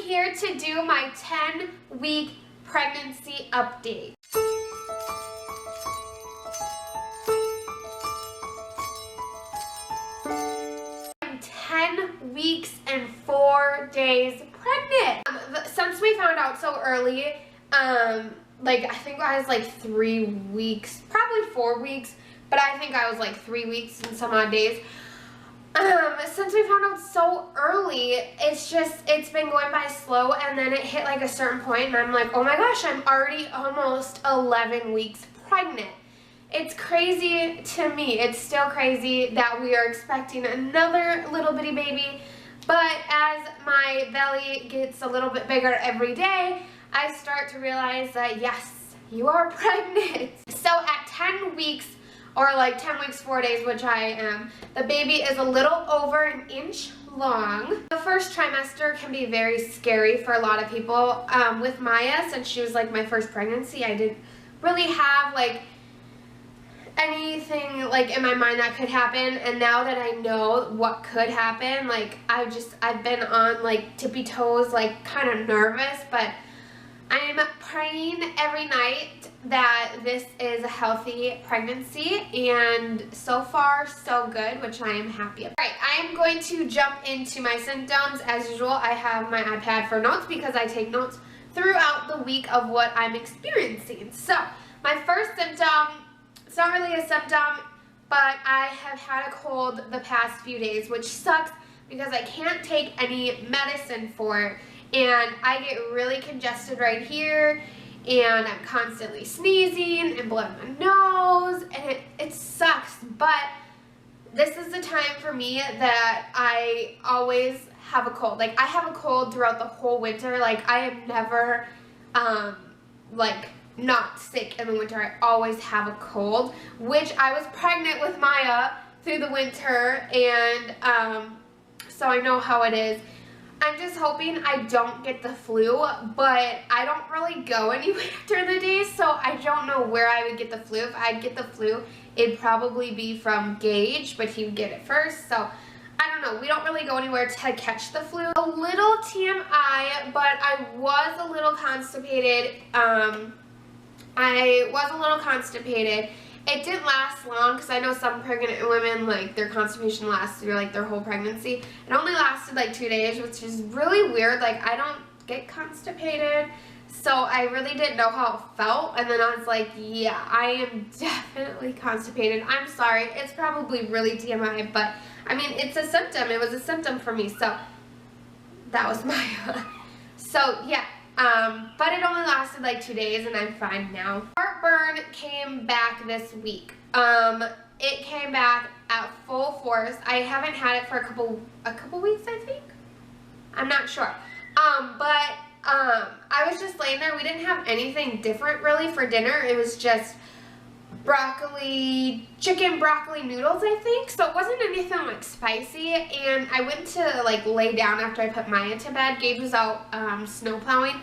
here to do my 10-week pregnancy update. I'm 10 weeks and 4 days pregnant. Since we found out so early, like I think I was like 3 weeks, probably 4 weeks, but I think I was like 3 weeks and some odd days. Since we found out so early, it's been going by slow, and then it hit like a certain point and I'm like, oh my gosh, I'm already almost 11 weeks pregnant. It's crazy to me. It's still crazy that we are expecting another little bitty baby, but as my belly gets a little bit bigger every day, I start to realize that yes, you are pregnant. So at 10 weeks, or like 10 weeks, 4 days, which I am, the baby is a little over an inch long. The first trimester can be very scary for a lot of people. With Maya, since she was like my first pregnancy, I didn't really have like anything like in my mind that could happen, and now that I know what could happen, like I've been on like tippy toes, like kind of nervous, but I'm praying every night that this is a healthy pregnancy, and so far so good, which I am happy about. Alright, I am going to jump into my symptoms. As usual, I have my iPad for notes because I take notes throughout the week of what I'm experiencing. So, my first symptom, it's not really a symptom, but I have had a cold the past few days, which sucks because I can't take any medicine for it. And I get really congested right here, and I'm constantly sneezing and blowing my nose, and it sucks, but this is the time for me that I always have a cold. Like, I have a cold throughout the whole winter. Like, I am never, like, not sick in the winter. I always have a cold, which I was pregnant with Maya through the winter, and so I know how it is. I'm just hoping I don't get the flu, but I don't really go anywhere during the day, so I don't know where I would get the flu. If I'd get the flu, it'd probably be from Gage, but he would get it first, so I don't know. We don't really go anywhere to catch the flu. A little TMI, but I was a little constipated. It didn't last long because I know some pregnant women, like, their constipation lasts through, like, their whole pregnancy. It only lasted, like, 2 days, which is really weird. Like, I don't get constipated, so I really didn't know how it felt. And then I was like, yeah, I am definitely constipated. I'm sorry. It's probably really TMI, but, I mean, it's a symptom. It was a symptom for me, so that was my... So, yeah. But it only lasted like 2 days and I'm fine now. Heartburn came back this week. It came back at full force. I haven't had it for a couple weeks, I think. I'm not sure. I was just laying there. We didn't have anything different really for dinner. It was just chicken broccoli noodles, I think. So it wasn't anything like spicy, and I went to like lay down after I put Maya to bed. Gage was out snow plowing,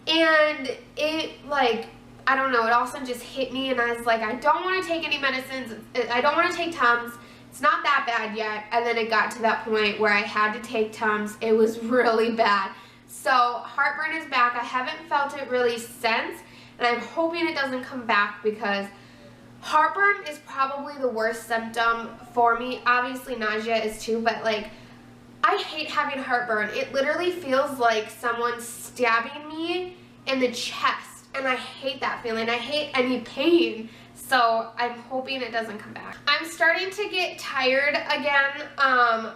and it like, I don't know, it all of a sudden just hit me, and I was like, I don't want to take any medicines. I don't want to take Tums. It's not that bad yet. And then it got to that point where I had to take Tums. It was really bad. So heartburn is back. I haven't felt it really since, and I'm hoping it doesn't come back because heartburn is probably the worst symptom for me. Obviously nausea is too, but like, I hate having heartburn. It literally feels like someone's stabbing me in the chest, and I hate that feeling. I hate any pain, so I'm hoping it doesn't come back. I'm starting to get tired again.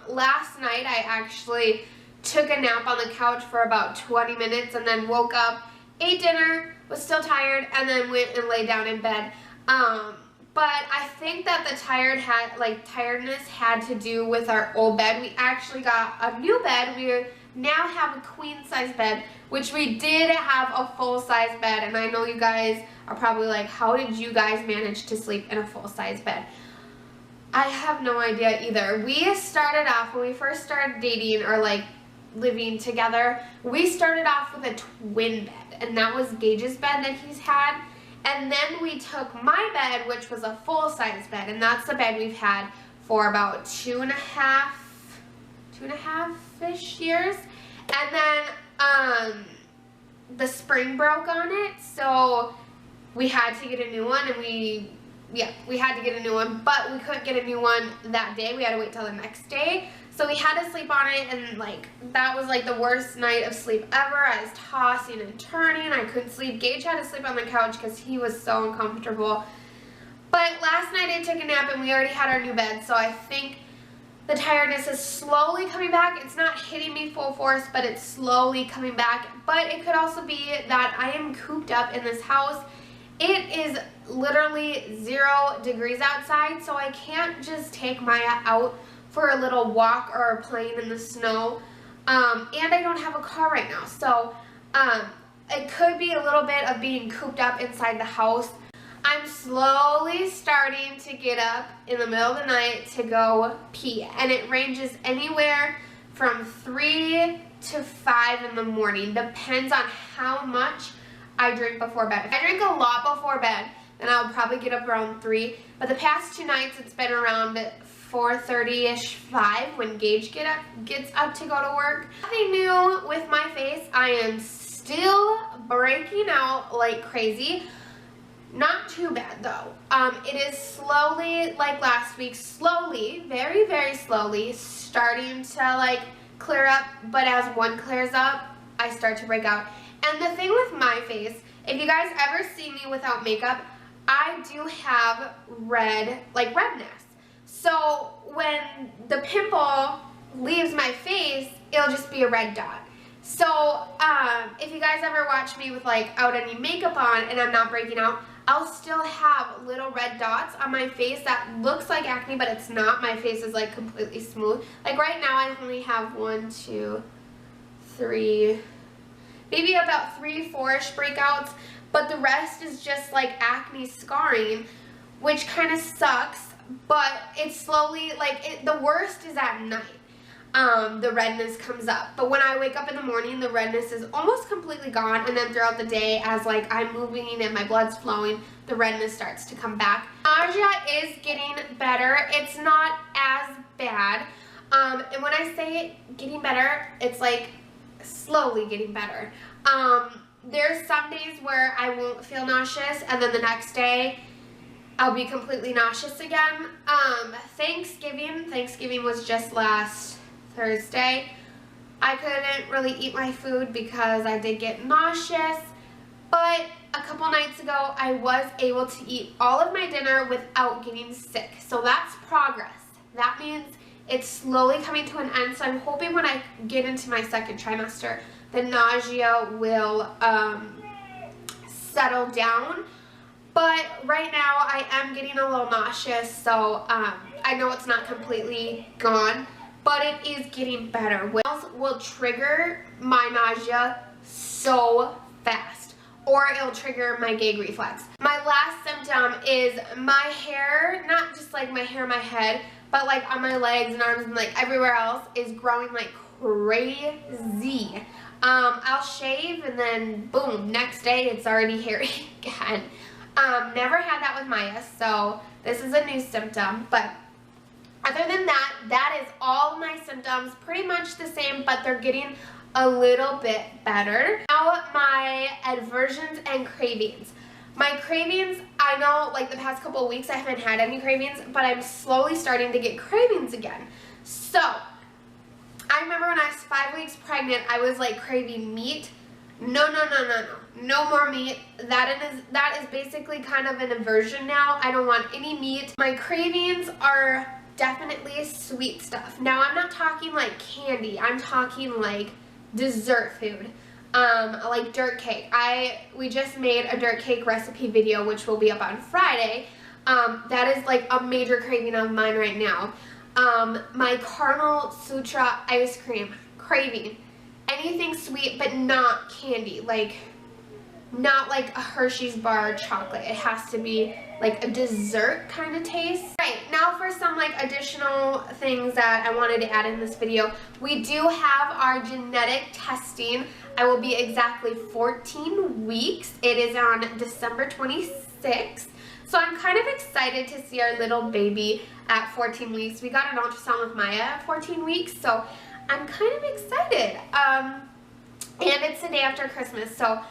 Last night I actually took a nap on the couch for about 20 minutes and then woke up, ate dinner, was still tired, and then went and lay down in bed. But I think that the tiredness had to do with our old bed. We actually got a new bed. We now have a queen size bed, which we did have a full size bed. And I know you guys are probably like, how did you guys manage to sleep in a full size bed? I have no idea either. We started off, when we first started dating or like living together, we started off with a twin bed, and that was Gage's bed that he's had. And then we took my bed, which was a full-size bed, and that's the bed we've had for about two and a half-ish years. And then the spring broke on it, so we had to get a new one, and we had to get a new one, but we couldn't get a new one that day. We had to wait till the next day. So we had to sleep on it, and like that was like the worst night of sleep ever. I was tossing and turning. I couldn't sleep. Gage had to sleep on the couch because he was so uncomfortable. But last night I took a nap, and we already had our new bed, so I think the tiredness is slowly coming back. It's not hitting me full force, but it's slowly coming back. But it could also be that I am cooped up in this house. It is literally 0 degrees outside, so I can't just take Maya out for a little walk or playing in the snow. And I don't have a car right now, so it could be a little bit of being cooped up inside the house. I'm slowly starting to get up in the middle of the night to go pee, and it ranges anywhere from 3 to 5 in the morning. Depends on how much I drink before bed. If I drink a lot before bed, then I'll probably get up around 3. But the past 2 nights, it's been around 4:30-ish, 5 when Gage gets up to go to work. Nothing new with my face. I am still breaking out like crazy. Not too bad though. It is slowly, like last week, slowly, very, very slowly, starting to like clear up. But as one clears up, I start to break out. And the thing with my face, if you guys ever see me without makeup, I do have redness. So when the pimple leaves my face, it'll just be a red dot. So if you guys ever watch me with like out any makeup on and I'm not breaking out, I'll still have little red dots on my face that looks like acne, but it's not. My face is like completely smooth. Like right now I only have 1, 2, 3, maybe about 3, 4-ish breakouts, but the rest is just like acne scarring, which kind of sucks. But it's slowly, like, the worst is at night. The redness comes up. But when I wake up in the morning, the redness is almost completely gone. And then throughout the day, as, like, I'm moving and my blood's flowing, the redness starts to come back. Nausea is getting better. It's not as bad. And when I say getting better, it's, like, slowly getting better. There's some days where I won't feel nauseous, and then the next day, I'll be completely nauseous again. Thanksgiving was just last Thursday. I couldn't really eat my food because I did get nauseous, but a couple nights ago I was able to eat all of my dinner without getting sick. So that's progress. That means it's slowly coming to an end, so I'm hoping when I get into my second trimester, the nausea will settle down. But right now I am getting a little nauseous, so I know it's not completely gone, but it is getting better. Whales will trigger my nausea so fast, or it'll trigger my gag reflex. My last symptom is my hair, not just like my hair on my head, but like on my legs and arms and like everywhere else is growing like crazy. I'll shave and then boom, next day it's already hairy again. Never had that with Maya, so this is a new symptom, but other than that, that is all my symptoms, pretty much the same, but they're getting a little bit better. Now, my aversions and cravings. My cravings, I know like the past couple of weeks I haven't had any cravings, but I'm slowly starting to get cravings again. So, I remember when I was 5 weeks pregnant, I was like craving meat. No more meat. That is basically kind of an aversion now. I don't want any meat. My cravings are definitely sweet stuff. Now I'm not talking like candy. I'm talking like dessert food. Like dirt cake. We just made a dirt cake recipe video, which will be up on Friday. That is like a major craving of mine right now. My caramel sutra ice cream craving. Anything sweet, but not candy. Like, not like a Hershey's bar chocolate. It has to be like a dessert kind of taste. Right, now for some like additional things that I wanted to add in this video. We do have our genetic testing. I will be exactly 14 weeks. It is on December 26th. So I'm kind of excited to see our little baby at 14 weeks. We got an ultrasound with Maya at 14 weeks, so I'm kind of excited. and it's the day after Christmas, so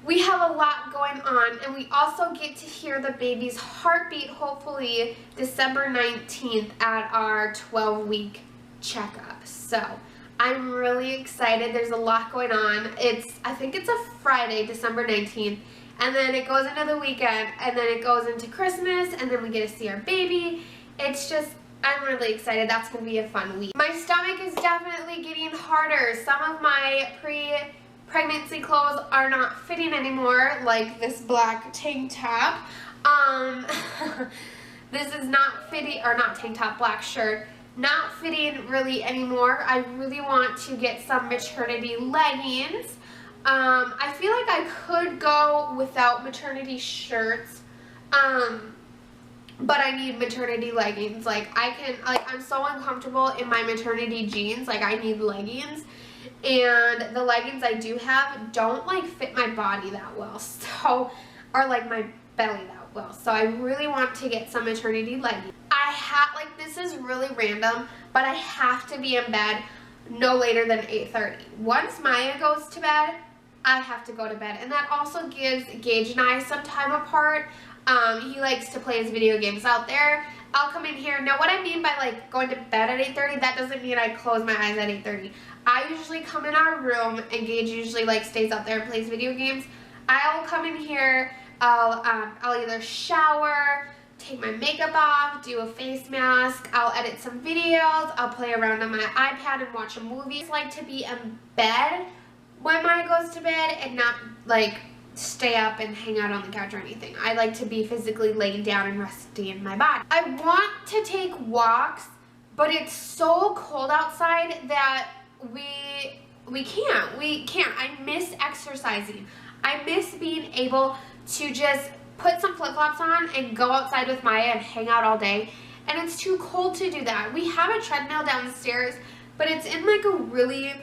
we have a lot going on, and we also get to hear the baby's heartbeat, hopefully December 19th at our 12-week checkup. So I'm really excited. There's a lot going on. I think it's a Friday, December 19th, and then it goes into the weekend, and then it goes into Christmas, and then we get to see our baby. It's just, I'm really excited. That's going to be a fun week. My stomach is definitely getting harder. Some of my pregnancy clothes are not fitting anymore, like this black tank top. This is not fitting, or not tank top, black shirt, not fitting really anymore. I really want to get some maternity leggings. I feel like I could go without maternity shirts, but I need maternity leggings. Like I'm so uncomfortable in my maternity jeans, like I need leggings. And the leggings I do have don't like fit my body that well, so, or like my belly that well. So I really want to get some maternity leggings. Like, this is really random, but I have to be in bed no later than 8:30. Once Maya goes to bed, I have to go to bed, and that also gives Gage and I some time apart. He likes to play his video games out there. I'll come in here. Now, what I mean by like going to bed at 8:30, that doesn't mean I close my eyes at 8:30. I usually come in our room, and Gage usually like stays out there and plays video games. I'll come in here. I'll either shower, take my makeup off, do a face mask. I'll edit some videos. I'll play around on my iPad and watch a movie. I just like to be in bed when Maya goes to bed and not like stay up and hang out on the couch or anything. I like to be physically laying down and resting in my body. I want to take walks, but it's so cold outside that we can't. I miss exercising. I miss being able to just put some flip-flops on and go outside with Maya and hang out all day, and it's too cold to do that. We have a treadmill downstairs, but it's in like a really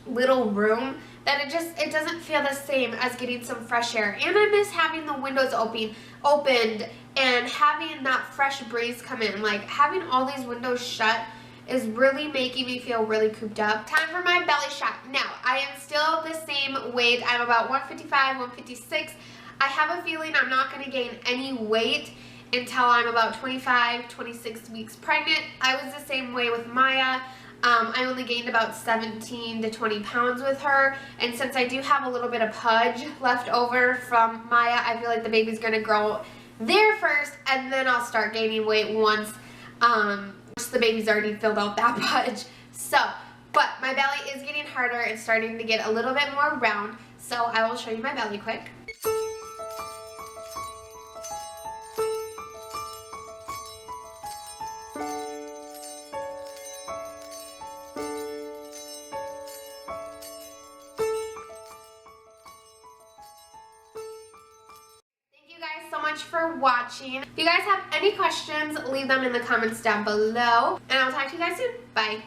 little room that it doesn't feel the same as getting some fresh air. And I miss having the windows opened and having that fresh breeze come in. Like, having all these windows shut is really making me feel really cooped up. Time for my belly shot. Now, I am still the same weight. I'm about 155, 156. I have a feeling I'm not going to gain any weight until I'm about 25, 26 weeks pregnant. I was the same way with Maya. I only gained about 17 to 20 pounds with her, and since I do have a little bit of pudge left over from Maya, I feel like the baby's going to grow there first, and then I'll start gaining weight once the baby's already filled out that pudge. So, but my belly is getting harder and starting to get a little bit more round, so I will show you my belly quick. So much for watching. If you guys have any questions, leave them in the comments down below, and I'll talk to you guys soon. Bye.